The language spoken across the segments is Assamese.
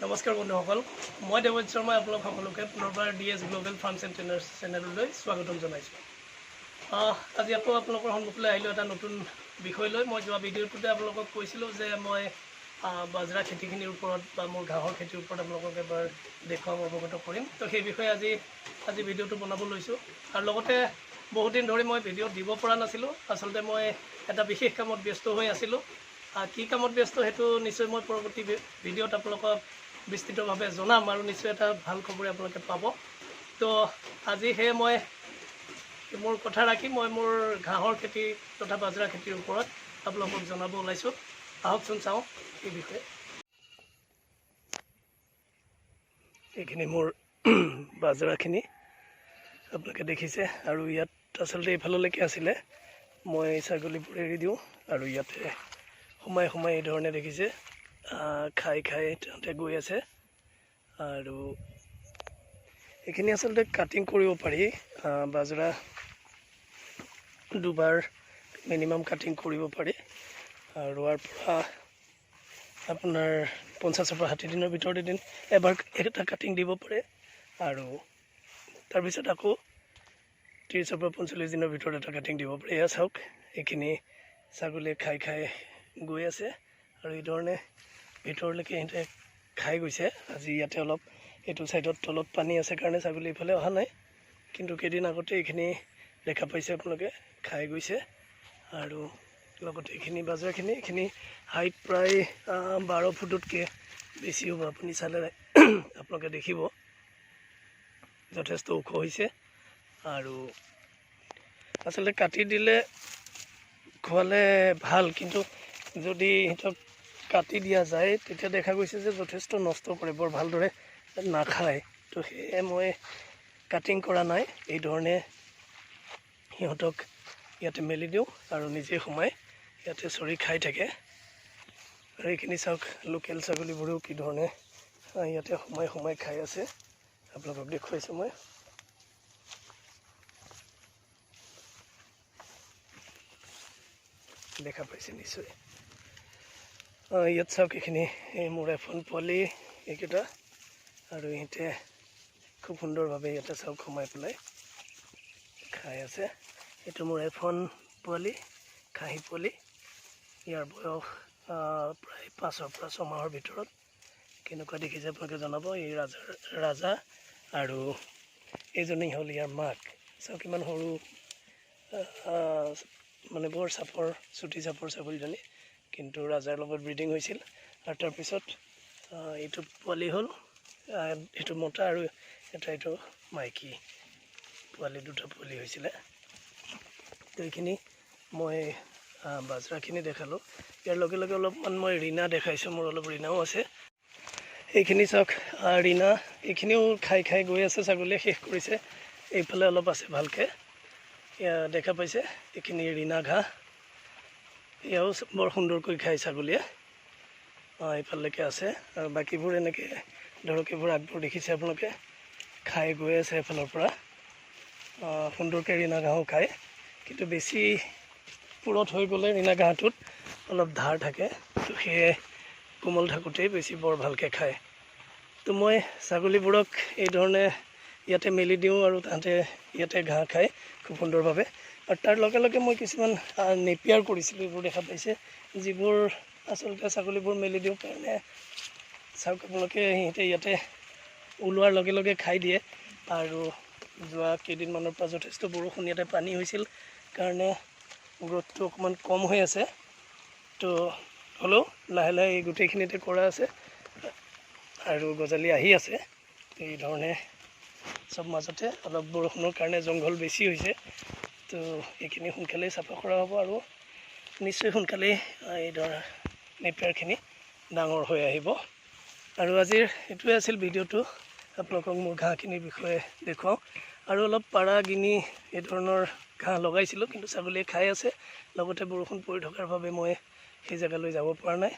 নমস্কাৰ বন্ধুসকল, মই দেৱজিৎ শৰ্মাই আপোনালোক সকলোকে পুনৰবাৰ DS global farms and trainers চেনেললৈ স্বাগতম জনাইছোঁ। আজি আকৌ আপোনালোকৰ সন্মুখলৈ আহিলোঁ এটা নতুন বিষয় লৈ। মই যোৱা ভিডিঅ'টোতে আপোনালোকক কৈছিলোঁ যে মই বাজৰা খেতিখিনিৰ ওপৰত বা মোৰ ঘাঁহৰ খেতিৰ ওপৰত আপোনালোকক এবাৰ দেখুৱাম, অৱগত কৰিম। তো সেই বিষয়ে আজি ভিডিঅ'টো বনাব লৈছোঁ। আৰু লগতে বহুদিন ধৰি মই ভিডিঅ' দিব পৰা নাছিলোঁ। আচলতে মই এটা বিশেষ কামত ব্যস্ত হৈ আছিলোঁ। কি কামত ব্যস্ত সেইটো নিশ্চয় মই পৰৱৰ্তী ভিডিঅ'ত আপোনালোকক বিস্তৃতভাৱে জনাম, আৰু নিশ্চয় এটা ভাল খবৰে আপোনালোকে পাব। তো আজি মই মোৰ কথা ৰাখি মই মোৰ ঘাঁহৰ খেতি তথা বাজৰা খেতিৰ ওপৰত আপোনালোকক জনাব ওলাইছোঁ। আহকচোন চাওঁ এই বিষয়ে। এইখিনি মোৰ বাজৰাখিনি আপোনালোকে দেখিছে, আৰু ইয়াত আচলতে এইফাললৈকে আছিলে। মই ছাগলীবোৰ এৰি দিওঁ, আৰু ইয়াতে সোমাই এই ধৰণে দেখিছে খাই তাতে গৈ আছে। আৰু এইখিনি আচলতে কাটিং কৰিব পাৰি। বাজৰা দুবাৰ মিনিমাম কাটিং কৰিব পাৰি। ৰোৱাৰ পৰা আপোনাৰ 50-ৰ পৰা 60 দিনৰ ভিতৰত এবাৰ এটা কাটিং দিব পাৰে, আৰু তাৰপিছত আকৌ 30-ৰ পৰা 45 দিনৰ ভিতৰত এটা কাটিং দিব পাৰে। এয়া চাওক, এইখিনি ছাগলীয়ে খাই গৈ আছে, আৰু এই ধৰণে ভিতৰলৈকে সিহঁতে খাই গৈছে। আজি ইয়াতে অলপ এইটো ছাইডত তলত পানী আছে কাৰণে ছাগলী ইফালে অহা নাই, কিন্তু কেইদিন আগতে এইখিনি দেখা পাইছে আপোনালোকে খাই গৈছে। আৰু লগতে এইখিনি বাজৰাখিনি এইখিনি হাইট প্ৰায় 12 ফুটতকৈ বেছি হ'ব। আপুনি চালে আপোনালোকে দেখিব যথেষ্ট ওখ হৈছে। আৰু আচলতে কাটি দিলে খোৱালে ভাল, কিন্তু যদি সিহঁতক কাটি দিয়া যায় তেতিয়া দেখা গৈছে যে যথেষ্ট নষ্ট কৰে, বৰ ভালদৰে নাখায়। তো সেয়ে মই কাটিং কৰা নাই, এই ধৰণে সিহঁতক ইয়াতে মেলি দিওঁ, আৰু নিজে সোমাই ইয়াতে চৰি খাই থাকে। আৰু এইখিনি চাওক, লোকেল ছাগলীবোৰেও কি ধৰণে ইয়াতে সোমাই খাই আছে, আপোনালোকক দেখুৱাইছোঁ মই। দেখা পাইছে নিশ্চয়। ইয়াত চাওক, এইখিনি এই মোৰ এখন পোৱালি এইকেইটা, আৰু ইহঁতে খুব সুন্দৰভাৱে ইয়াতে চাওক সোমাই পেলাই খাই আছে। এইটো মোৰ এখন পোৱালি, খাহী পোৱালি। ইয়াৰ বয়স প্ৰায় 5-ৰ পৰা 6 মাহৰ ভিতৰত। কেনেকুৱা দেখিছে আপোনালোকে জনাব। এই ৰাজা আৰু এইজনী হ'ল ইয়াৰ মাক। চাওক কিমান সৰু, মানে বৰ চুটি চাপৰ ছাগলীজনী, কিন্তু ৰাজাৰ লগত ব্ৰিডিং হৈছিল। আৰু তাৰপিছত এইটো পোৱালি হ'ল, এইটো মতা, আৰু এইটো মাইকী পোৱালি। দুটা পোৱালি হৈছিলে। তো এইখিনি মই বাজৰাখিনি দেখালোঁ। ইয়াৰ লগে লগে অলপমান মই ৰিণা দেখাইছোঁ। মোৰ অলপ ৰিণাও আছে। এইখিনি চাওক, ৰিণা এইখিনিও খাই গৈ আছে, ছাগলীয়ে শেষ কৰিছে। এইফালে অলপ আছে ভালকৈ দেখা পাইছে। এইখিনি ৰিণা ঘাঁহ, এয়াও বৰ সুন্দৰকৈ খায় ছাগলীয়ে। এইফাললৈকে আছে, আৰু বাকীবোৰ এনেকৈ ধৰক এইবোৰ আগবোৰ দেখিছে আপোনালোকে খাই গৈ আছে এফালৰ পৰা। সুন্দৰকৈ ৰিণা ঘাঁহো খায়, কিন্তু বেছি পুৰঠ হৈ গ'লে ৰিণা ঘাঁহটোত অলপ ধাৰ থাকে, তো সেয়ে কোমল থাকোঁতেই বেছি বৰ ভালকৈ খায়। তো মই ছাগলীবোৰক এই ধৰণে ইয়াতে মেলি দিওঁ, আৰু তাহাঁতে ইয়াতে ঘাঁহ খায় খুব সুন্দৰভাৱে। আৰু তাৰ লগে লগে মই কিছুমান নেপিয়াৰ কৰিছিলোঁ, এইবোৰ দেখা পাইছে, যিবোৰ আচলতে ছাগলীবোৰ মেলি দিওঁ কাৰণে চাওক আপোনালোকে, সিহঁতে ইয়াতে ওলোৱাৰ লগে লগে খাই দিয়ে। আৰু যোৱা কেইদিনমানৰ পৰা যথেষ্ট বৰষুণ, ইয়াতে পানী হৈছিল কাৰণে গ্ৰ'থটো অকণমান কম হৈ আছে। তো হ'লেও লাহে লাহে এই গোটেইখিনিতে কৰা আছে, আৰু গজালি আহি আছে। এই ধৰণে চব মাজতে অলপ বৰষুণৰ কাৰণে জংঘল বেছি হৈছে। তো এইখিনি সোনকালেই চাফা কৰা হ'ব, আৰু নিশ্চয় সোনকালেই এই নেপিয়াৰখিনি ডাঙৰ হৈ আহিব। আৰু আজিৰ এইটোৱে আছিল ভিডিঅ'টো, আপোনালোকক মোৰ ঘাঁহখিনিৰ বিষয়ে দেখুৱাওঁ। আৰু অলপ পাৰা গিনি এই ধৰণৰ ঘাঁহ লগাইছিলোঁ, কিন্তু ছাগলীয়ে খাই আছে। লগতে বৰষুণ পৰি থকাৰ বাবে মই সেই জেগালৈ যাব পৰা নাই।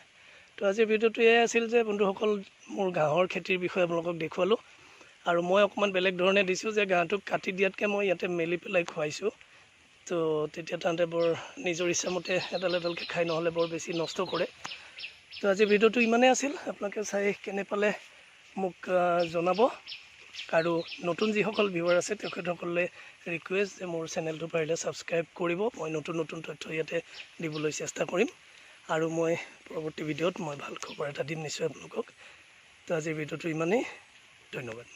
তো আজিৰ ভিডিঅ'টো এয়াই আছিল যে বন্ধুসকল, মোৰ ঘাঁহৰ খেতিৰ বিষয়ে আপোনালোকক দেখুৱালোঁ। আৰু মই অকণমান বেলেগ ধৰণে দিছোঁ, যে ঘাঁহটোক কাটি দিয়াতকৈ মই ইয়াতে মেলি পেলাই খুৱাইছোঁ। তো তেতিয়া তাহাঁতে বৰ নিজৰ ইচ্ছামতে এডাল এডালকৈ খাই, নহ'লে বৰ বেছি নষ্ট কৰে। তো আজিৰ ভিডিঅ'টো ইমানেই আছিল। আপোনালোকে চাই কেনে পালে মোক জনাব আৰু নতুন যিসকল ভিউৱাৰ আছে তেখেতসকলে ৰিকুৱেষ্ট যে মোৰ চেনেলটো পাৰিলে ছাবস্ক্ৰাইব কৰিব। মই নতুন নতুন তথ্য ইয়াতে দিবলৈ চেষ্টা কৰিম আৰু মই পৰৱৰ্তী ভিডিঅ'ত মই ভাল খবৰ এটা দিম নিশ্চয় আপোনালোকক। তো আজিৰ ভিডিঅ'টো ইমানেই, ধন্যবাদ।